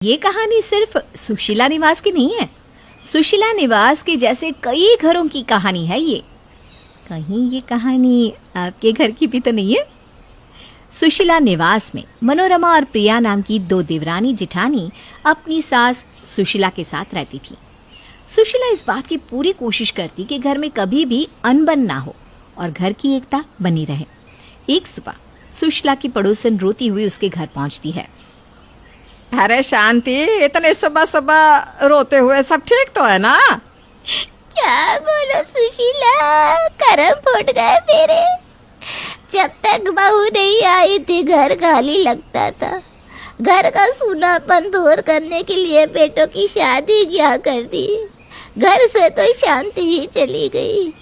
ये कहानी सिर्फ सुशीला निवास की नहीं है। सुशीला निवास के जैसे कई घरों की कहानी है ये। कहीं ये कहानी आपके घर की भी तो नहीं है? सुशीला निवास में मनोरमा और प्रिया नाम की दो देवरानी जिठानी अपनी सास सुशीला के साथ रहती थी। सुशीला इस बात की पूरी कोशिश करती कि घर में कभी भी अनबन ना हो और घर की एकता बनी रहे। एक सुबह सुशीला की पड़ोसन रोती हुई उसके घर पहुंचती है। अरे शांति, इतने सुबह सुबह रोते हुए सब ठीक तो है ना? क्या बोलो सुशीला, करम फूट गए मेरे। जब तक बहू नहीं आई थी घर खाली लगता था। घर का सूनापन दूर करने के लिए बेटों की शादी क्या कर दी। घर से तो शांति ही चली गई।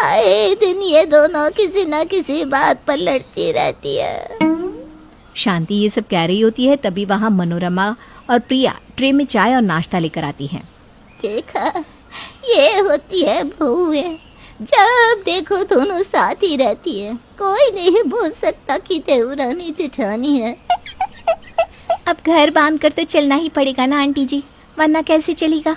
आए दिन ये दोनों किसी न किसी बात पर लड़ती रहती है। शांति ये सब कह रही होती है, तभी वहाँ मनोरमा और प्रिया ट्रे में चाय और नाश्ता लेकर आती हैं। देखा, ये होती है बहुएं। जब देखो दोनों साथ ही रहती है। कोई नहीं बोल सकता कि देवरानी जेठानी है। अब घर बांध कर तो चलना ही पड़ेगा ना आंटी जी, वरना कैसे चलेगा?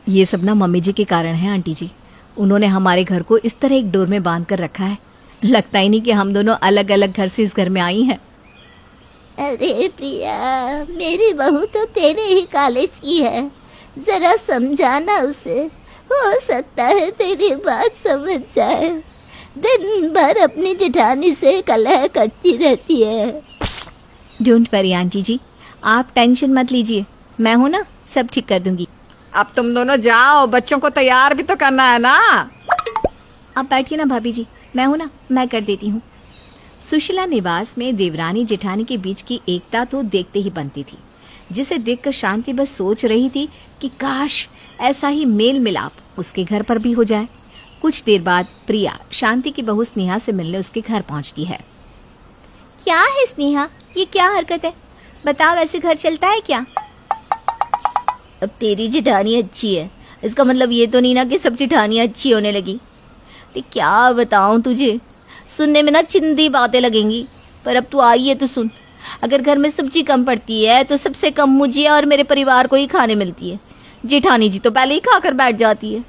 ये सब ना मम्मी जी के कारण है आंटी जी। उन्होंने हमारे घर को इस तरह एक डोर में बांध कर रखा है। लगता ही नहीं कि हम दोनों अलग अलग घर से इस घर में आई हैं। अरे प्रिया, मेरी बहू तो तेरे ही कॉलेज की है। जरा समझाना उसे, हो सकता है तेरी बात समझ जाए। दिन भर अपनी जेठानी से कलह करती रहती है। डोंट वरी आंटी जी, आप टेंशन मत लीजिए, मैं हूं ना, सब ठीक कर दूंगी। अब तुम दोनों जाओ, बच्चों को तैयार भी तो करना है ना। आप बैठिए ना भाभी जी, मैं हूं ना, मैं कर देती हूँ। सुशीला निवास में देवरानी जेठानी के बीच की एकता तो देखते ही बनती थी, जिसे देखकर शांति बस सोच रही थी कि काश ऐसा ही मेल मिलाप उसके घर पर भी हो जाए। कुछ देर बाद प्रिया शांति की बहू स्नेहा से मिलने उसके घर पहुंचती है। क्या है स्नेहा, ये क्या हरकत है? बताओ, ऐसे घर चलता है क्या? अब तेरी जेठानी अच्छी है, इसका मतलब ये तो नहीं ना कि सब जेठानियाँ अच्छी होने लगी। तो क्या बताऊं तुझे, सुनने में ना चिंदी बातें लगेंगी, पर अब तू आई है तो सुन। अगर घर में सब्जी कम पड़ती है तो सबसे कम मुझे और मेरे परिवार को ही खाने मिलती है। जेठानी जी तो पहले ही खाकर बैठ जाती है।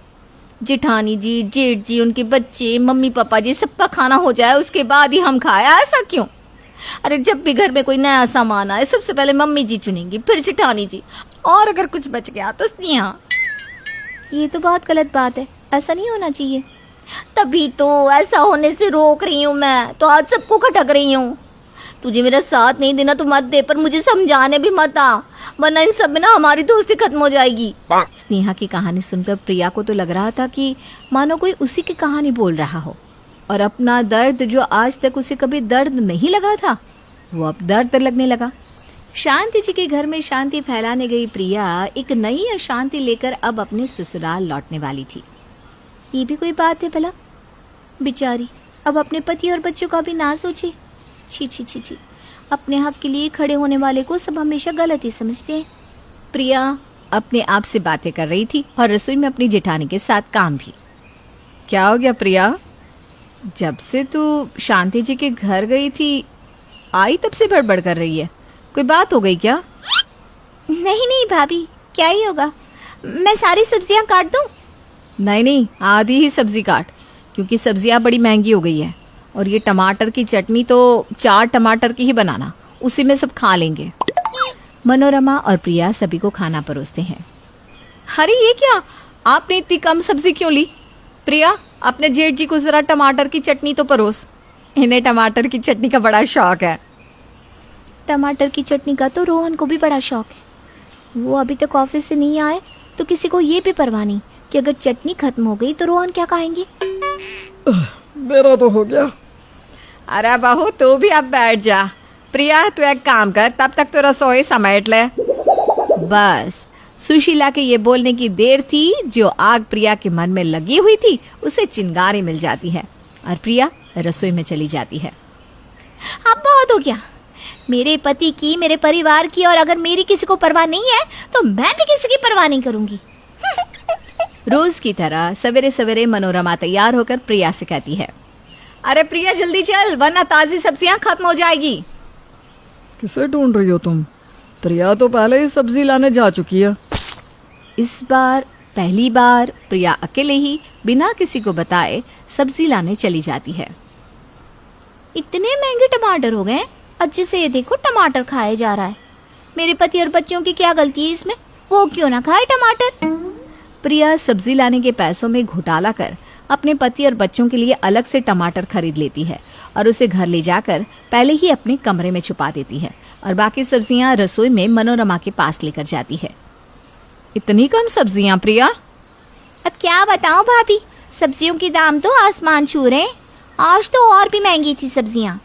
जेठानी जी, जेठ जी, उनके बच्चे, मम्मी पापा जी, सबका खाना हो जाए उसके बाद ही हम खाए। ऐसा क्यों? अरे जब भी घर में कोई नया सामान आए सबसे पहले मम्मी जी चुनेंगी, फिर जेठानी जी, और अगर कुछ बच गया तो स्नेहा। ये तो बहुत गलत बात है, ऐसा नहीं होना चाहिए। तभी तो ऐसा होने से रोक रही हूँ मैं, तो आज सबको खटक रही हूँ। तुझे मेरा साथ नहीं देना तो मत दे, पर मुझे समझाने भी मत आ, वरना इन सब में ना हमारी दोस्ती खत्म हो जाएगी। स्नेहा की कहानी सुनकर प्रिया को तो लग रहा था कि मानो कोई उसी की कहानी बोल रहा हो, और अपना दर्द जो आज तक उसे कभी दर्द नहीं लगा था, वो अब दर्द लगने लगा। शांति जी के घर में शांति फैलाने गई प्रिया एक नई अशांति लेकर अब अपने ससुराल लौटने वाली थी। ये भी कोई बात है भला? बेचारी अब अपने पति और बच्चों का भी ना सोचे। छी छी छी छी, अपने हक के लिए खड़े होने वाले को सब हमेशा गलत ही समझते हैं। प्रिया अपने आप से बातें कर रही थी और रसोई में अपनी जेठानी के साथ काम भी। क्या हो गया प्रिया? जब से तू शांति जी के घर गई थी आई तब से बड़बड़ कर रही है। कोई बात हो गई क्या? नहीं नहीं भाभी, क्या ही होगा। मैं सारी सब्जियां काट दूं? नहीं, आधी ही सब्जी काट, क्योंकि सब्जियां बड़ी महंगी हो गई है। और ये टमाटर की चटनी तो 4 टमाटर की ही बनाना, उसी में सब खा लेंगे। मनोरमा और प्रिया सभी को खाना परोसते हैं। अरे ये क्या, आपने इतनी कम सब्जी क्यों ली? प्रिया, अपने जेठ जी को जरा टमाटर की चटनी तो परोस। इन्हें टमाटर की चटनी का बड़ा शौक है। टमाटर की चटनी का तो रोहन को भी बड़ा शौक है। वो अभी तक ऑफिस से नहीं आए तो किसी को ये भी परवाह नहीं कि अगर चटनी खत्म हो गई तो रोहन क्या खाएंगे। मेरा तो हो गया। अरे बहू, तू भी अब बैठ जा। प्रिया, तू एक काम कर, तब तक तो रसोई समेट ले। बस सुशीला के ये बोलने की देर थी। जो आग प्रिया के मन में लगी हुई थी उसे चिंगारी मिल जाती है और प्रिया रसोई में चली जाती है। अब बहुत हो गया, मेरे पति की, मेरे परिवार की, और अगर मेरी किसी को परवाह नहीं है तो मैं भी किसी की परवाह नहीं करूंगी। रोज की तरह सवेरे सवेरे मनोरमा तैयार होकर प्रिया से कहती है, अरे प्रिया जल्दी चल, वरना ताजी सब्जियां खत्म हो जाएगी। किसे ढूंढ रही हो तुम? प्रिया तो पहले ही सब्जी लाने जा चुकी है। इस बार पहली बार प्रिया अकेले ही बिना किसी को बताए सब्जी लाने चली जाती है। इतने महंगे टमाटर हो गए, अच्छे से ये देखो टमाटर खाया जा रहा है। मेरे पति और बच्चों की क्या गलती है इसमें, वो क्यों ना खाए टमाटर। प्रिया सब्जी लाने के पैसों में घोटाला कर अपने पति और बच्चों के लिए अलग से टमाटर खरीद लेती है और उसे घर ले जाकर पहले ही अपने कमरे में छुपा देती है और बाकी सब्जियां रसोई में मनोरमा के पास लेकर जाती है। इतनी कम सब्जियां प्रिया? अब क्या बताऊं भाभी, सब्जियों के दाम तो आसमान छू रहे हैं। आज तो और भी महंगी थी सब्जियां।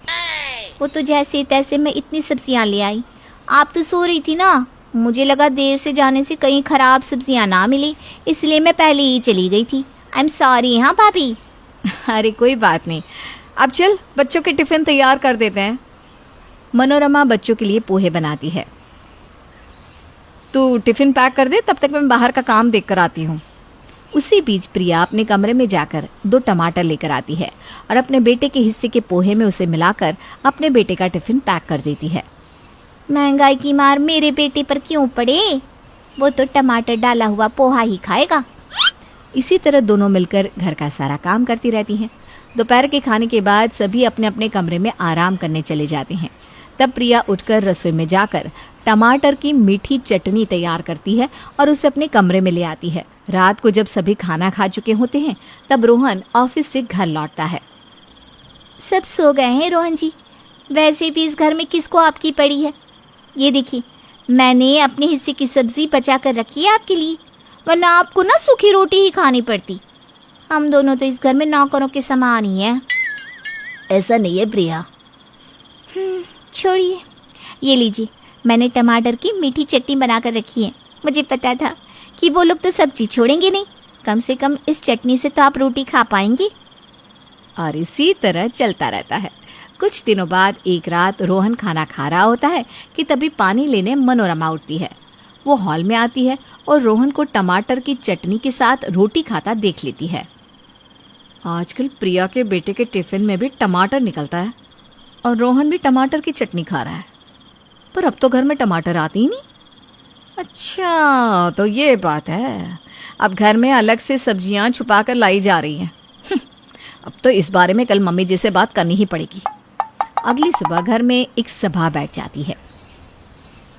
वो तो जैसे तैसे मैं इतनी सब्जियां ले आई। आप तो सो रही थी ना, मुझे लगा देर से जाने से कहीं खराब सब्जियां ना मिली, इसलिए मैं पहले ही चली गई थी। I am sorry. हाँ भाभी। अरे कोई बात नहीं, अब चल बच्चों के टिफिन तैयार कर देते हैं। मनोरमा बच्चों के लिए पोहे बनाती है। तू टिफिन पैक कर दे, तब तक मैं बाहर का काम देख कर आती हूँ। उसी बीच प्रिया अपने कमरे में जाकर 2 टमाटर लेकर आती है और अपने बेटे के हिस्से के पोहे में उसे मिलाकर अपने बेटे का टिफिन पैक कर देती है। महंगाई की मार मेरे बेटे पर क्यों पड़े, वो तो टमाटर डाला हुआ पोहा ही खाएगा। इसी तरह दोनों मिलकर घर का सारा काम करती रहती हैं। दोपहर के खाने के बाद सभी अपने अपने कमरे में आराम करने चले जाते हैं। तब प्रिया उठकर रसोई में जाकर टमाटर की मीठी चटनी तैयार करती है और उसे अपने कमरे में ले आती है। रात को जब सभी खाना खा चुके होते हैं तब रोहन ऑफिस से घर लौटता है। सब सो गए हैं रोहन जी, वैसे भी इस घर में किसको आपकी पड़ी है। ये देखिए, मैंने अपने हिस्से की सब्जी बचा कर रखी है आपके लिए, वरना आपको ना सूखी रोटी ही खानी पड़ती। हम दोनों तो इस घर में नौकरों के समान ही हैं। ऐसा नहीं है प्रिया। छोड़िए, ये लीजिए, मैंने टमाटर की मीठी चटनी बनाकर रखी है। मुझे पता था कि वो लोग तो सब्जी छोड़ेंगे नहीं, कम से कम इस चटनी से तो आप रोटी खा पाएंगे। और इसी तरह चलता रहता है। कुछ दिनों बाद एक रात रोहन खाना खा रहा होता है कि तभी पानी लेने मनोरमा उठती है। वो हॉल में आती है और रोहन को टमाटर की चटनी के साथ रोटी खाता देख लेती है। आजकल प्रिया के बेटे के टिफिन में भी टमाटर निकलता है और रोहन भी टमाटर की चटनी खा रहा है, पर अब तो घर में टमाटर आती ही नहीं। अच्छा, तो ये बात है, अब घर में अलग से सब्जियां छुपा कर लाई जा रही हैं। अब तो इस बारे में कल मम्मी जी से बात करनी ही पड़ेगी। अगली सुबह घर में एक सभा बैठ जाती है।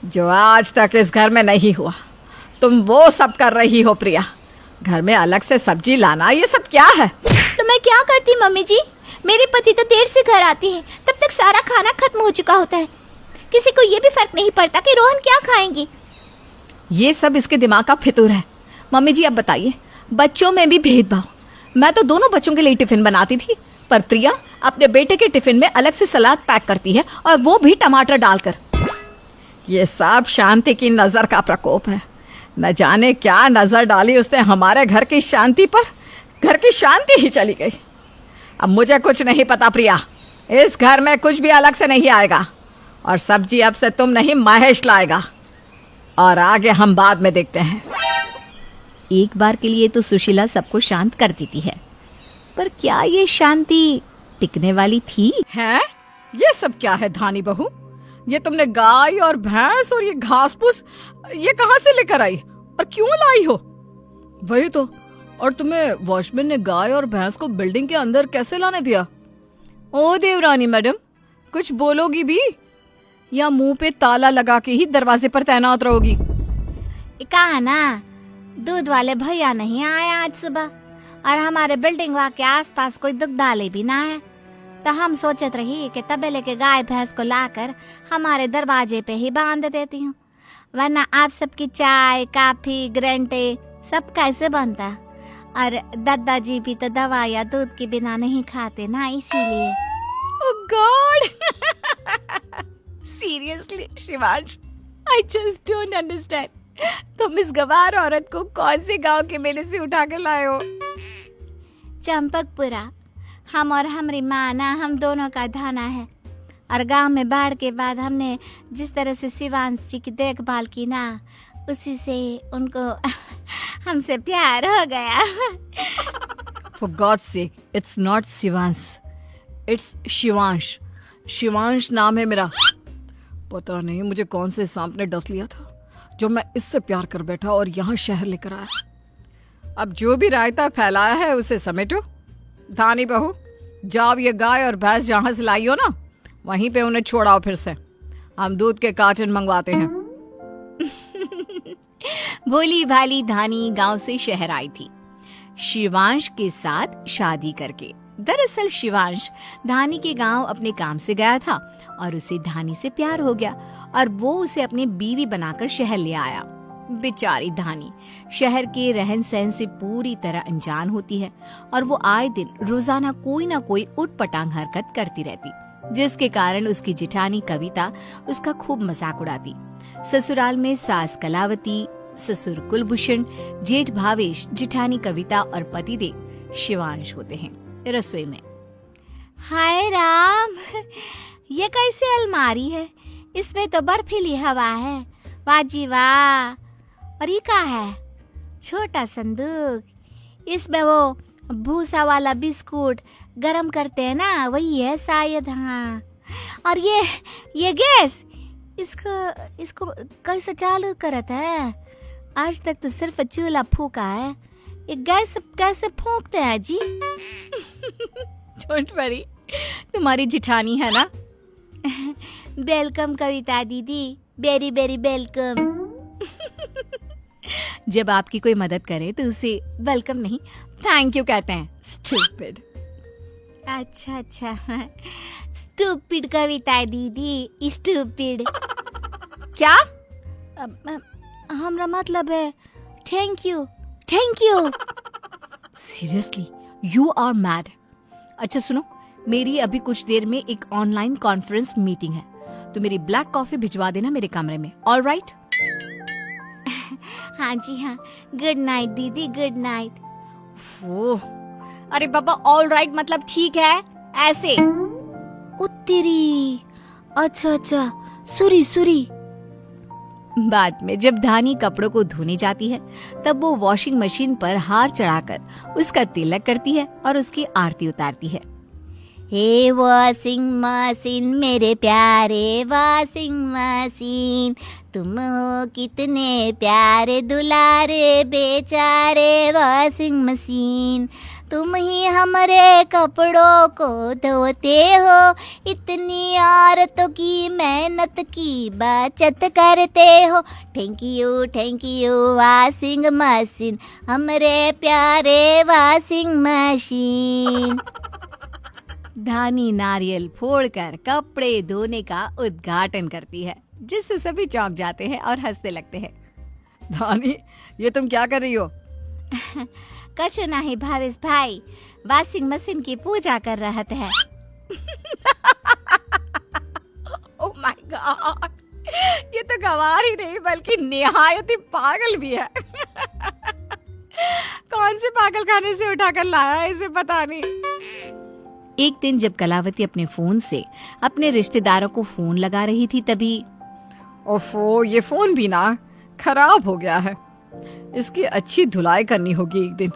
जो आज तक इस घर में नहीं हुआ, तुम वो सब कर रही हो प्रिया। घर में अलग से सब्जी लाना, ये सब क्या है? तो मैं क्या करती मम्मी जी, मेरे पति तो देर से घर आते हैं, तब तक सारा खाना खत्म हो चुका होता है। किसी को ये भी फर्क नहीं पड़ता कि रोहन क्या खाएंगे। ये सब इसके दिमाग का फितूर है। मम्मी जी अब बताइए, बच्चों में भी भेदभाव। मैं तो दोनों बच्चों के लिए टिफिन बनाती थी, पर प्रिया अपने बेटे के टिफिन में अलग से सलाद पैक करती है, और वो भी टमाटर डालकर। ये सब शांति की नजर का प्रकोप है। न जाने क्या नजर डाली उसने हमारे घर की शांति पर, घर की शांति ही चली गई। अब मुझे कुछ नहीं पता प्रिया, इस घर में कुछ भी अलग से नहीं आएगा, और सब्जी अब से तुम नहीं महेश लाएगा, और आगे हम बाद में देखते हैं। एक बार के लिए तो सुशीला सबको शांत कर देती है, पर क्या ये शांति टिकने वाली थी? है? ये सब क्या है धानी बहू? ये तुमने गाय और भैंस और ये घास फूस ये कहाँ से लेकर आई और क्यों लाई हो? वही तो, और तुम्हें वॉचमैन ने गाय और भैंस को बिल्डिंग के अंदर कैसे लाने दिया? ओ देवरानी मैडम, कुछ बोलोगी भी या मुंह पे ताला लगा के ही दरवाजे पर तैनात रहोगी? कहा ना, दूध वाले भैया नहीं आए आज सुबह, और हमारे बिल्डिंग के आसपास कोई दुग्धालय भी ना है, तो हम सोचत रही कि तबेले के गाय भैंस को लाकर हमारे दरवाजे पे ही बांध देती हूँ, वरना आप सबकी चाय कॉफी ग्रेंटे सब कैसे बनता। और दादाजी भी तो दवा या दूध के बिना नहीं खाते ना, इसीलिए। Oh God, seriously Shivansh, I just don't understand. तुम इस गवार औरत को कौन से गांव के मेले से उठा कर लाए हो? चंपकपुरा। हम और हमारी माँ ना, हम दोनों का धाना है, और गांव में बाढ़ के बाद हमने जिस तरह से शिवांश जी की देखभाल की ना, उसी से उनको हमसे प्यार हो गया। For God's sake, it's not Shivansh, it's Shivansh. Shivansh नाम है मेरा। पता नहीं मुझे कौन से सांप ने डस लिया था जो मैं इससे प्यार कर बैठा और यहाँ शहर लेकर आया। अब जो भी रायता फैलाया है उसे समेटो। धानी बहू, जाओ ये गाय और भैंस जहाँ से लाई हो ना, वहीं पे उन्हें छोड़ाओ। फिर से हम दूध के कार्टन मंगवाते हैं। भोली भाली धानी गांव से शहर आई थी शिवांश के साथ शादी करके। दरअसल शिवांश धानी के गांव अपने काम से गया था और उसे धानी से प्यार हो गया और वो उसे अपनी बीवी बनाकर शहर ले आया। बेचारी धानी शहर के रहन सहन से पूरी तरह अनजान होती है और वो आए दिन रोजाना कोई ना कोई उटपटांग हरकत करती रहती, जिसके कारण उसकी जेठानी कविता उसका खूब मजाक उड़ाती। ससुराल में सास कलावती, ससुर कुलभूषण, जेठ भावेश, जेठानी कविता और पतिदेव शिवांश होते हैं। रसोई में, हाय राम, ये कैसी अलमारी है? इसमें तो बर्फीली हवा है। वाह जी वाह। और ये क्या है? छोटा संदूक। इसमें वो भूसा वाला बिस्कुट गरम करते हैं ना, वही है शायद। हाँ, और ये गैस, इसको कैसे चालू करत है? आज तक तो सिर्फ चूल्हा फूका है, ये गैस कैसे फूकते हैं जी? डोंट वरी, तुम्हारी जिठानी है ना। वेलकम कविता दीदी, वेरी वेरी वेलकम। जब आपकी कोई मदद करे तो उसे वेलकम नहीं थैंक यू कहते हैं। स्टूपिड। अच्छा, स्टूपिड कविता दीदी, स्टूपिड। क्या? हमरा मतलब है thank you. Seriously, you are mad. अच्छा सुनो, मेरी अभी कुछ देर में एक ऑनलाइन कॉन्फ्रेंस मीटिंग है, तो मेरी ब्लैक कॉफी भिजवा देना मेरे कमरे में। All right? हाँ जी हाँ, गुड नाइट दीदी, गुड नाइट। अरे बाबा, ऑल राइट मतलब ठीक है ऐसे। उत्तरी। अच्छा, सुरी। बाद में जब धानी कपड़ों को धोने जाती है तब वो वॉशिंग मशीन पर हार चढ़ाकर उसका तिलक करती है और उसकी आरती उतारती है। हे वॉशिंग मशीन, मेरे प्यारे वॉशिंग मशीन, तुम हो कितने प्यारे दुलारे बेचारे वॉशिंग मशीन, तुम ही हमारे कपड़ों को धोते हो, इतनी औरतों की मेहनत की बचत करते हो। थैंक यू वॉशिंग मशीन, हमारे प्यारे वॉशिंग मशीन। धानी नारियल फोड़कर कपड़े धोने का उद्घाटन करती है, जिससे सभी चौंक जाते हैं और हंसने लगते हैं। धानी, ये तुम क्या कर रही हो? कुछ नहीं भावेश भाई, वॉशिंग मशीन की पूजा कर रहे थे। ओह माय गॉड, ये तो गवार ही नहीं बल्कि निहायत ही पागल भी है। कौन से पागल खाने से उठाकर लाया है इसे पता नहीं। एक दिन जब कलावती अपने फोन से अपने रिश्तेदारों को फोन लगा रही थी तभी ओफो, ये फोन भी ना खराब हो गया है, इसकी अच्छी धुलाई करनी होगी एक दिन।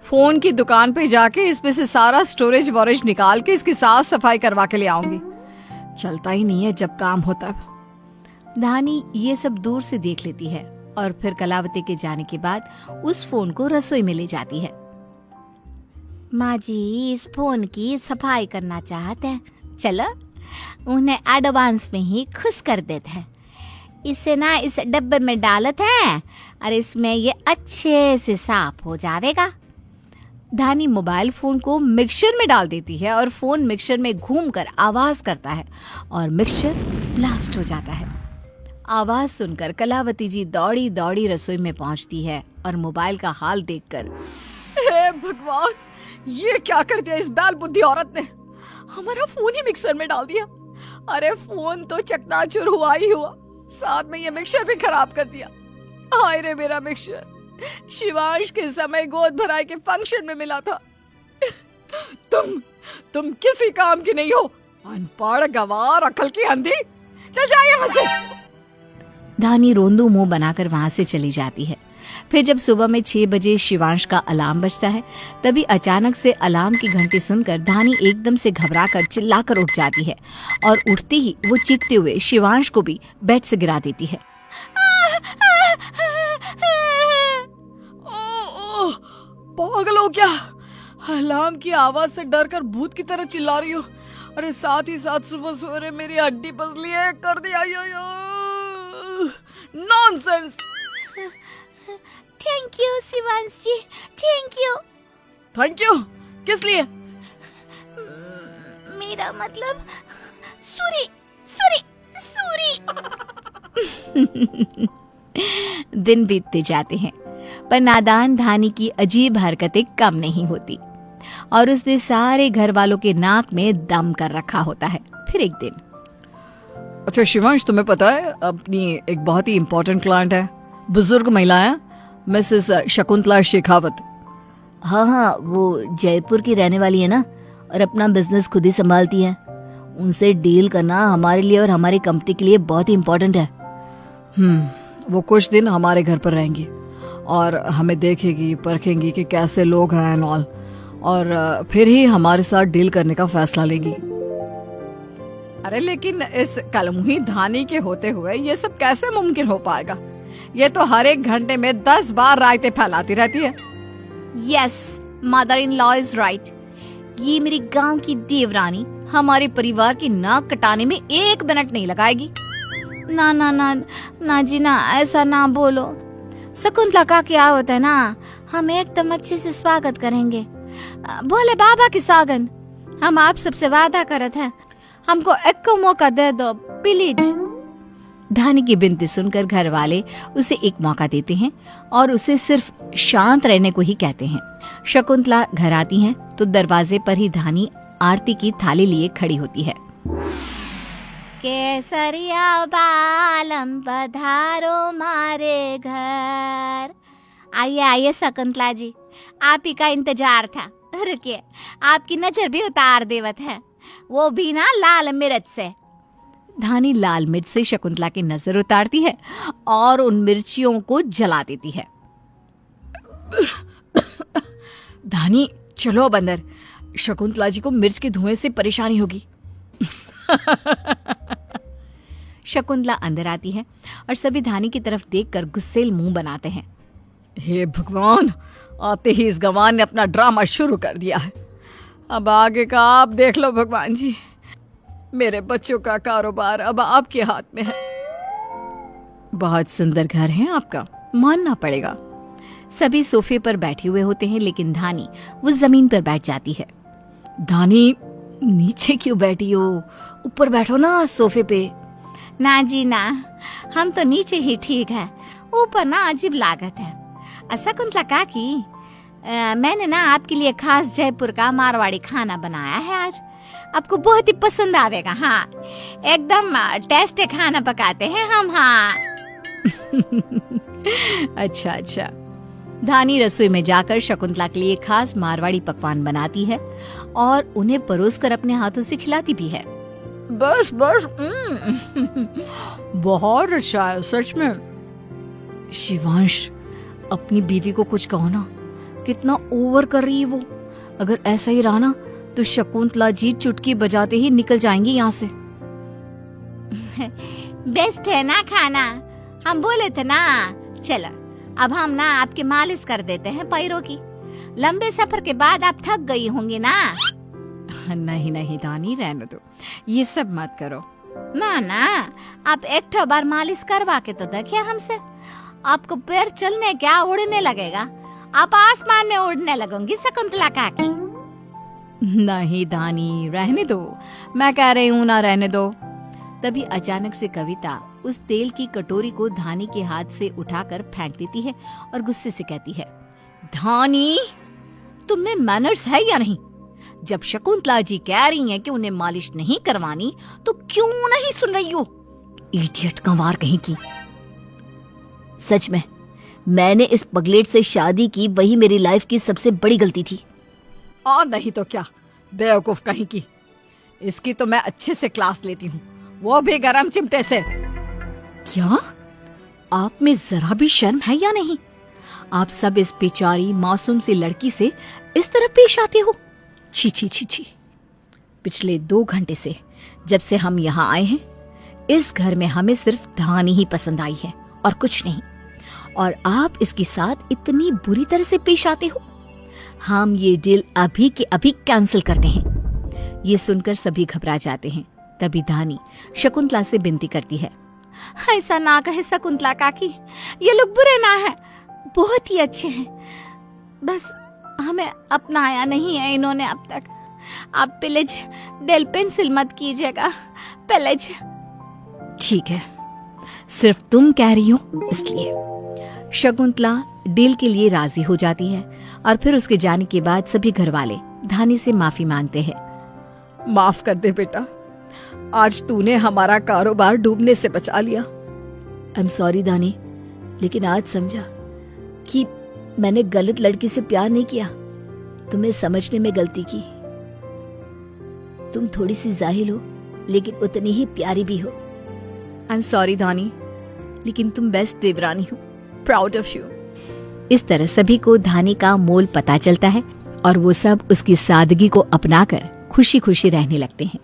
फोन की दुकान पे जाके इसमें से सारा स्टोरेज वोरेज निकाल के इसकी साफ सफाई करवा के ले आऊंगी। चलता ही नहीं है जब काम होता है। धानी ये सब दूर से देख लेती है और फिर कलावती के जाने के बाद उस फोन को रसोई में ले जाती है। माँ जी इस फोन की सफाई करना चाहते हैं, चलो उन्हें एडवांस में ही खुश कर देते हैं। इसे ना इस डब्बे में डालते हैं और इसमें ये अच्छे से साफ हो जाएगा। धानी मोबाइल फोन को मिक्सचर में डाल देती है और फोन मिक्सचर में घूमकर आवाज करता है और मिक्सचर ब्लास्ट हो जाता है। आवाज सुनकर कलावती जी दौड़ी दौड़ी रसोई में पहुंचती है और मोबाइल का हाल देखकर, हे भगवान, ये क्या कर दिया इस बैल बुद्धि औरत ने, हमारा फोन ही मिक्सर में डाल दिया। अरे फोन तो चकनाचूर हुआ ही हुआ, साथ में ये मिक्सर भी खराब कर दिया। हाय रे मेरा मिक्सर, शिवांश के समय गोद भराई के फंक्शन में मिला था। तुम किसी काम की नहीं हो, अनपढ़ गवार, अकल की अंधी, चल जाइए यहाँ से। धानी रोंदू मुंह बनाकर वहां से चली जाती है। फिर जब सुबह में 6 बजे शिवांश का अलार्म बजता है, तभी अचानक से अलार्म की घंटी सुनकर धानी एकदम से घबराकर चिल्लाकर उठ जाती है और उठते ही वो चीखते हुए शिवांश को भी बेड से गिरा देती है। ओ, पागल हो क्या? अलार्म की आवाज से डर कर भूत की तरह चिल्ला रही हो। अरे साथ ही साथ सुबह सवेरे मेरी हड्डी पसली है कर दिया। Nonsense. Thank you Shivansh ji, thank you. Thank you किस लिए? मेरा मतलब सूरी सूरी सूरी। दिन बीतते जाते हैं, पर नादान धानी की अजीब हरकतें कम नहीं होती और उसने सारे घर वालों के नाक में दम कर रखा होता है। फिर एक दिन, अच्छा शिवांश, तुम्हें पता है अपनी एक बहुत ही इम्पोर्टेंट क्लाइंट है, बुजुर्ग महिला है, मिसेस शकुंतला शेखावत। हाँ, वो जयपुर की रहने वाली है ना, और अपना बिजनेस खुद ही संभालती है। उनसे डील करना हमारे लिए और हमारी कंपनी के लिए बहुत ही इम्पोर्टेंट है। वो कुछ दिन हमारे घर पर रहेंगी और हमें देखेगी, परखेंगी कि कैसे लोग हैं एंड ऑल, और फिर ही हमारे साथ डील करने का फैसला लेगी। अरे लेकिन इस कलमुही धानी के होते हुए ये सब कैसे मुमकिन हो पाएगा? ये तो हर एक घंटे में 10 बार रायते फैलाती रहती है। Yes, mother in law is right. ये मेरी गांव की देवरानी हमारे परिवार की नाक कटाने में 1 मिनट नहीं लगाएगी। ना ना ना ना जी ना, ऐसा ना बोलो। शकुंतला का क्या होता है ना, हम एकदम अच्छे से स्वागत करेंगे। बोले बाबा की सौगन, हम आप सबसे वादा करत हैं, हमको एक मौका दे दो प्लीज। धानी की बिनती सुनकर घर वाले उसे एक मौका देते हैं और उसे सिर्फ शांत रहने को ही कहते हैं। शकुंतला घर आती हैं तो दरवाजे पर ही धानी आरती की थाली लिए खड़ी होती है। केसरिया बालम पधारो मारे घर। आइए आइए शकुंतला जी, आप ही का इंतजार था। रुकिए, आपकी नजर भी उतार देवत है, वो भी ना लाल मिर्च से। धानी लाल मिर्च से शकुंतला की नजर उतारती है और उन मिर्चियों को जला देती है। धानी चलो अब अंदर, शकुंतला जी को मिर्च के धुएं से परेशानी होगी। शकुंतला अंदर आती है और सभी धानी की तरफ देखकर गुस्सेल मुंह बनाते हैं। हे भगवान, आते ही इस गंवार ने अपना ड्रामा शुरू कर दिया है। अब आगे का आप देख लो भगवान जी, मेरे बच्चों का कारोबार अब आपके हाथ में है। बहुत सुंदर घर है आपका, मानना पड़ेगा। सभी सोफे पर बैठे हुए होते हैं, लेकिन धानी वो जमीन पर बैठ जाती है। धानी नीचे क्यों बैठी हो? ऊपर बैठो ना सोफे पे। ना जी ना, हम तो नीचे ही ठीक है, ऊपर ना अजीब लागत है। शकुंतला काकी, मैंने ना आपके लिए खास जयपुर का मारवाड़ी खाना बनाया है आज, आपको बहुत ही पसंद आवेगा। हाँ, एकदम टेस्टी खाना पकाते हैं हम। हाँ। अच्छा अच्छा। धानी रसोई में जाकर शकुंतला के लिए खास मारवाड़ी पकवान बनाती है और उन्हें परोसकर अपने हाथों से खिलाती भी है। बस बस, बहुत अच्छा है सच में। शिवांश, अपनी बीवी को कुछ कहो ना, कितना ओवर कर रही है वो। अगर ऐसा ही रहा ना तो शकुंतला जी चुटकी बजाते ही निकल जाएंगी यहाँ से। बेस्ट है ना खाना, हम बोले थे ना। चलो अब हम ना आपकी मालिश कर देते हैं पैरों की, लंबे सफर के बाद आप थक गई होंगी ना। नहीं नहीं धानी, रहने दो, ये सब मत करो। ना ना, आप एक बार मालिश करवा के तो देखिए हमसे, आपको पैर चलने क्या उड़ने लगेगा, आप आसमान में उड़ने लगोगी शकुंतला काकी। नहीं धानी, रहने दो, मैं कह रही हूँ ना, रहने दो। तभी अचानक से कविता उस तेल की कटोरी को धानी के हाथ से उठाकर फेंक देती है और गुस्से से कहती है, धानी, तुम में मैनर्स है या नहीं? जब शकुंतला जी कह रही हैं कि उन्हें मालिश नहीं करवानी तो क्यों नहीं सुन रही हो? इडियट गंवार कहीं की। सच में मैंने इस पगलेट से शादी की, वही मेरी लाइफ की सबसे बड़ी गलती थी। और नहीं तो क्या, बेवकूफ कहीं की। इसकी तो मैं अच्छे से क्लास लेती हूँ, वो भी गरम चिमटे से। क्या? आप में जरा भी शर्म है या नहीं? आप सब इस बेचारी मासूम सी लड़की से इस तरह पेश आते हो? छी छी छी छी। पिछले 2 घंटे से जब से हम यहाँ आए हैं, इस घर में हमें सिर्फ धानी ही पसंद आई है और कुछ नहीं, और आप इसके साथ इतनी बुरी तरह से पेश आते हो। हम ये डील अभी के अभी कैंसिल करते हैं। ये सुनकर सभी घबरा जाते हैं। तभी धानी शकुंतला से विनती करती है, ऐसा ना कहे शकुंतला काकी, ये लोग बुरे ना है, बहुत ही अच्छे हैं, बस हमें अपनाया नहीं है इन्होंने अब तक। आप प्लीज डेल पेंसिल मत कीजिएगा प्लीज। ठीक है, सिर्फ तुम कह रही हो इसलिए। शकुंतला डील के लिए राजी हो जाती है और फिर उसके जाने के बाद सभी घरवाले धानी से माफी मांगते हैं। माफ कर दे बेटा, आज तूने हमारा कारोबार डूबने से बचा लिया। आई एम सॉरी दानी, लेकिन आज समझा कि मैंने गलत लड़की से प्यार नहीं किया, तुम्हें समझने में गलती की। तुम थोड़ी सी जाहिल हो लेकिन उतनी ही प्यारी भी हो। आई एम सॉरी दानी, लेकिन तुम बेस्ट देवरानी हो, प्राउड ऑफ यू। इस तरह सभी को धानी का मोल पता चलता है और वो सब उसकी सादगी को अपनाकर खुशी खुशी रहने लगते हैं।